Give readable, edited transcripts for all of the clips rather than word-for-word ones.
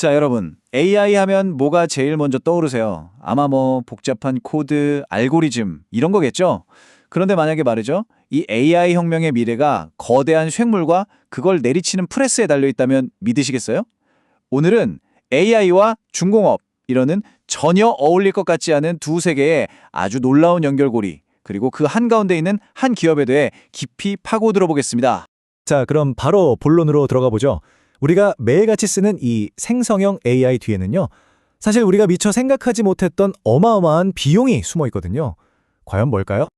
자, 여러분, AI 하면 뭐가 제일 먼저 떠오르세요? 아마 뭐 복잡한 코드, 알고리즘 이런 거겠죠? 그런데 만약에 말이죠. 이 AI 혁명의 미래가 거대한 쇳물과 그걸 내리치는 프레스에 달려 있다면 믿으시겠어요? 오늘은 AI와 중공업 이러는 전혀 어울릴 것 같지 않은 두 세계의 아주 놀라운 연결고리, 그리고 그 한가운데 있는 한 기업에 대해 깊이 파고들어 보겠습니다. 자, 그럼 바로 본론으로 들어가 보죠. 우리가 매일같이 쓰는 이 생성형 AI 뒤에는요, 사실 우리가 미처 생각하지 못했던 어마어마한 비용이 숨어 있거든요. 과연 뭘까요?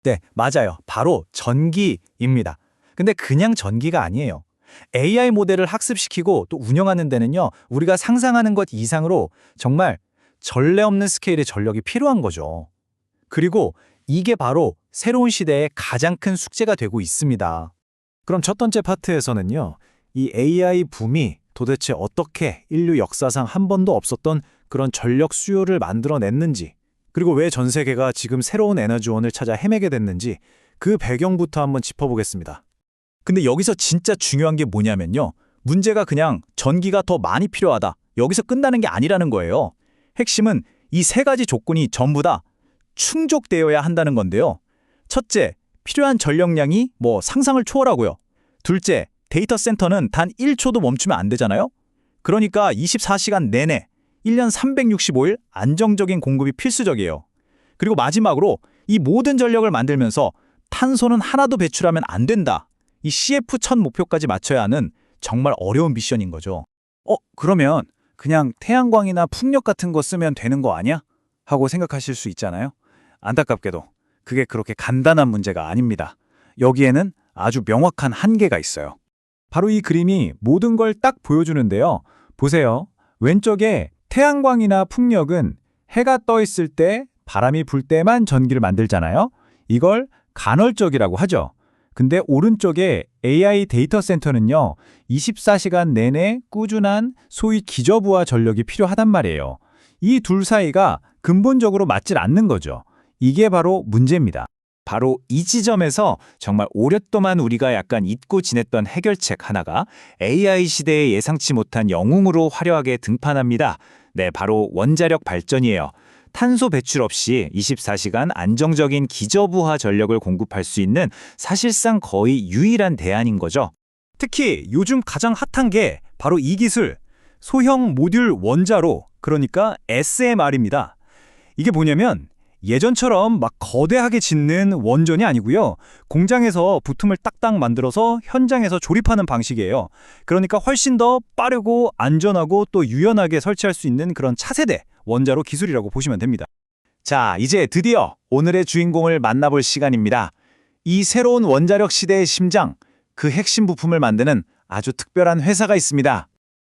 네, 맞아요. 바로 전기입니다. 근데 그냥 전기가 아니에요. AI 모델을 학습시키고 또 운영하는 데는요, 우리가 상상하는 것 이상으로 정말 전례 없는 스케일의 전력이 필요한 거죠. 그리고 이게 바로 새로운 시대의 가장 큰 숙제가 되고 있습니다. 그럼 첫 번째 파트에서는요, 이 AI 붐이 도대체 어떻게 인류 역사상 한 번도 없었던 그런 전력 수요를 만들어냈는지, 그리고 왜 전 세계가 지금 새로운 에너지원을 찾아 헤매게 됐는지 그 배경부터 한번 짚어보겠습니다. 근데 여기서 진짜 중요한 게 뭐냐면요, 문제가 그냥 전기가 더 많이 필요하다, 여기서 끝나는 게 아니라는 거예요. 핵심은 이 세 가지 조건이 전부 다 충족되어야 한다는 건데요. 첫째, 필요한 전력량이 상상을 초월하고요. 둘째, 데이터 센터는 단 1초도 멈추면 안 되잖아요? 그러니까 24시간 내내 1년 365일 안정적인 공급이 필수적이에요. 그리고 마지막으로 이 모든 전력을 만들면서 탄소는 하나도 배출하면 안 된다, 이 CF1000 목표까지 맞춰야 하는 정말 어려운 미션인 거죠. 그러면 그냥 태양광이나 풍력 같은 거 쓰면 되는 거 아니야? 하고 생각하실 수 있잖아요. 안타깝게도 그게 그렇게 간단한 문제가 아닙니다. 여기에는 아주 명확한 한계가 있어요. 바로 이 그림이 모든 걸 딱 보여주는데요. 보세요. 왼쪽에 태양광이나 풍력은 해가 떠 있을 때, 바람이 불 때만 전기를 만들잖아요. 이걸 간헐적이라고 하죠. 근데 오른쪽에 AI 데이터 센터는요, 24시간 내내 꾸준한 소위 기저부하 전력이 필요하단 말이에요. 이 둘 사이가 근본적으로 맞질 않는 거죠. 이게 바로 문제입니다. 바로 이 지점에서 정말 오랫동안 우리가 약간 잊고 지냈던 해결책 하나가 AI 시대에 예상치 못한 영웅으로 화려하게 등판합니다. 네, 바로 원자력 발전이에요. 탄소 배출 없이 24시간 안정적인 기저부하 전력을 공급할 수 있는 사실상 거의 유일한 대안인 거죠. 특히 요즘 가장 핫한 게 바로 이 기술, 소형 모듈 원자로, 그러니까 SMR입니다. 이게 뭐냐면 예전처럼 막 거대하게 짓는 원전이 아니고요. 공장에서 부품을 딱딱 만들어서 현장에서 조립하는 방식이에요. 그러니까 훨씬 더 빠르고 안전하고 또 유연하게 설치할 수 있는 그런 차세대 원자로 기술이라고 보시면 됩니다. 자, 이제 드디어 오늘의 주인공을 만나볼 시간입니다. 이 새로운 원자력 시대의 심장, 그 핵심 부품을 만드는 아주 특별한 회사가 있습니다.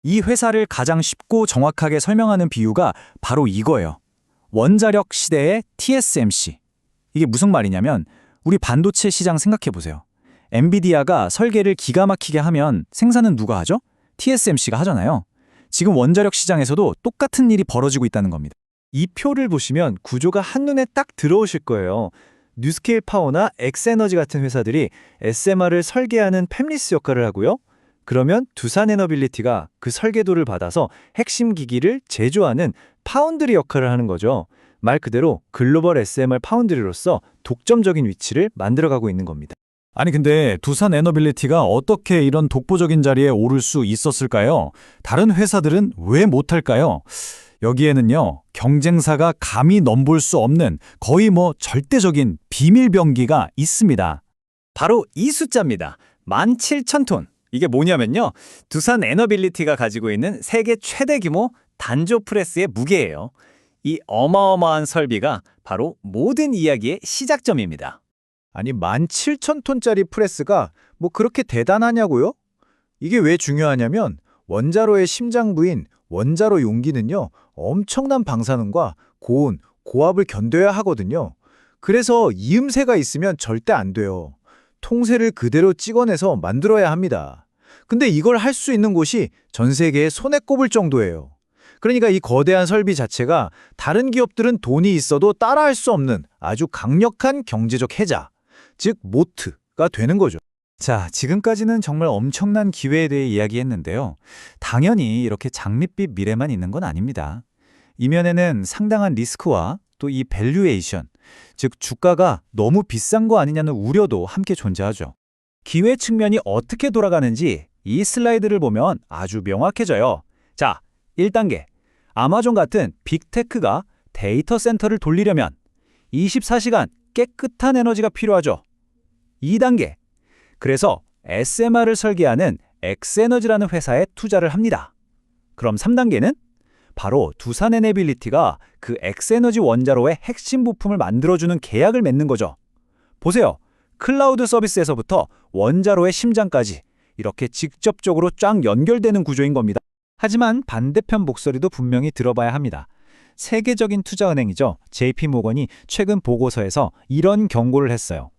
이 회사를 가장 쉽고 정확하게 설명하는 비유가 바로 이거예요. 원자력 시대의 TSMC. 이게 무슨 말이냐면 우리 반도체 시장 생각해보세요. 엔비디아가 설계를 기가 막히게 하면 생산은 누가 하죠? TSMC가 하잖아요. 지금 원자력 시장에서도 똑같은 일이 벌어지고 있다는 겁니다. 이 표를 보시면 구조가 한눈에 딱 들어오실 거예요. 뉴스케일 파워나 엑스에너지 같은 회사들이 SMR을 설계하는 팹리스 역할을 하고요. 그러면 두산에너빌리티가 그 설계도를 받아서 핵심 기기를 제조하는 파운드리 역할을 하는 거죠. 말 그대로 글로벌 SMR 파운드리로서 독점적인 위치를 만들어가고 있는 겁니다. 아니 근데 두산에너빌리티가 어떻게 이런 독보적인 자리에 오를 수 있었을까요? 다른 회사들은 왜 못할까요? 여기에는요, 경쟁사가 감히 넘볼 수 없는 거의 절대적인 비밀병기가 있습니다. 바로 이 숫자입니다. 17,000톤. 이게 뭐냐면요, 두산 에너빌리티가 가지고 있는 세계 최대 규모 단조 프레스의 무게예요. 이 어마어마한 설비가 바로 모든 이야기의 시작점입니다. 아니 17,000톤짜리 프레스가 그렇게 대단하냐고요? 이게 왜 중요하냐면 원자로의 심장부인 원자로 용기는요, 엄청난 방사능과 고온, 고압을 견뎌야 하거든요. 그래서 이음새가 있으면 절대 안 돼요. 통새를 그대로 찍어내서 만들어야 합니다. 근데 이걸 할 수 있는 곳이 전 세계에 손에 꼽을 정도예요. 그러니까 이 거대한 설비 자체가 다른 기업들은 돈이 있어도 따라할 수 없는 아주 강력한 경제적 해자, 즉 모트가 되는 거죠. 자, 지금까지는 정말 엄청난 기회에 대해 이야기했는데요. 당연히 이렇게 장밋빛 미래만 있는 건 아닙니다. 이면에는 상당한 리스크와 또 이 밸류에이션, 즉 주가가 너무 비싼 거 아니냐는 우려도 함께 존재하죠. 기회 측면이 어떻게 돌아가는지 이 슬라이드를 보면 아주 명확해져요. 자, 1단계. 아마존 같은 빅테크가 데이터 센터를 돌리려면 24시간 깨끗한 에너지가 필요하죠. 2단계. 그래서 SMR을 설계하는 엑스에너지라는 회사에 투자를 합니다. 그럼 3단계는 바로 두산에너빌리티가 그 엑스에너지 원자로의 핵심 부품을 만들어주는 계약을 맺는 거죠. 보세요. 클라우드 서비스에서부터 원자로의 심장까지 이렇게 직접적으로 쫙 연결되는 구조인 겁니다. 하지만 반대편 목소리도 분명히 들어봐야 합니다. 세계적인 투자은행이죠. JP모건이 최근 보고서에서 이런 경고를 했어요.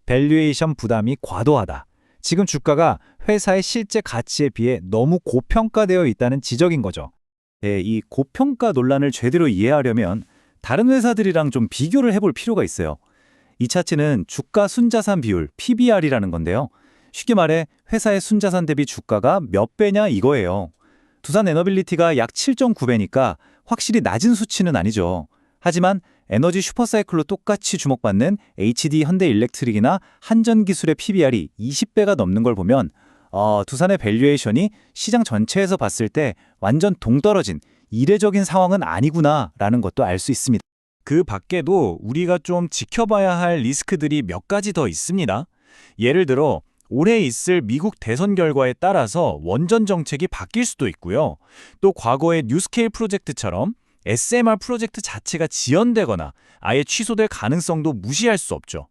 밸류에이션 부담이 과도하다. 지금 주가가 회사의 실제 가치에 비해 너무 고평가되어 있다는 지적인 거죠. 네, 이 고평가 논란을 제대로 이해하려면 다른 회사들이랑 좀 비교를 해볼 필요가 있어요. 이 차트는 주가 순자산 비율, PBR이라는 건데요. 쉽게 말해 회사의 순자산 대비 주가가 몇 배냐 이거예요. 두산에너빌리티가 약 7.9배니까 확실히 낮은 수치는 아니죠. 하지만 에너지 슈퍼사이클로 똑같이 주목받는 HD 현대일렉트릭이나 한전기술의 PBR이 20배가 넘는 걸 보면 두산의 밸류에이션이 시장 전체에서 봤을 때 완전 동떨어진 이례적인 상황은 아니구나라는 것도 알 수 있습니다. 그 밖에도 우리가 좀 지켜봐야 할 리스크들이 몇 가지 더 있습니다. 예를 들어 올해 있을 미국 대선 결과에 따라서 원전 정책이 바뀔 수도 있고요. 또 과거의 뉴스케일 프로젝트처럼 SMR 프로젝트 자체가 지연되거나 아예 취소될 가능성도 무시할 수 없죠.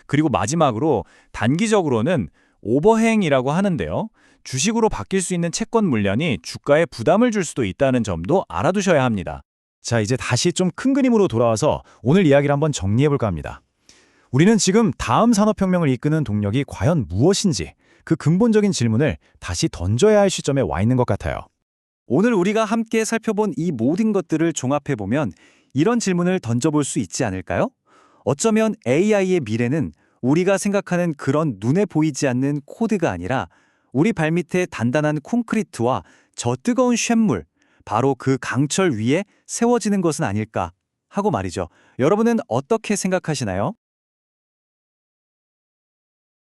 그리고 마지막으로 단기적으로는 오버행이라고 하는데요. 주식으로 바뀔 수 있는 채권 물량이 주가에 부담을 줄 수도 있다는 점도 알아두셔야 합니다. 자, 이제 다시 좀 큰 그림으로 돌아와서 오늘 이야기를 한번 정리해볼까 합니다. 우리는 지금 다음 산업혁명을 이끄는 동력이 과연 무엇인지 그 근본적인 질문을 다시 던져야 할 시점에 와 있는 것 같아요. 오늘 우리가 함께 살펴본 이 모든 것들을 종합해보면 이런 질문을 던져볼 수 있지 않을까요? 어쩌면 AI의 미래는 우리가 생각하는 그런 눈에 보이지 않는 코드가 아니라 우리 발밑에 단단한 콘크리트와 저 뜨거운 쇳물, 바로 그 강철 위에 세워지는 것은 아닐까 하고 말이죠. 여러분은 어떻게 생각하시나요?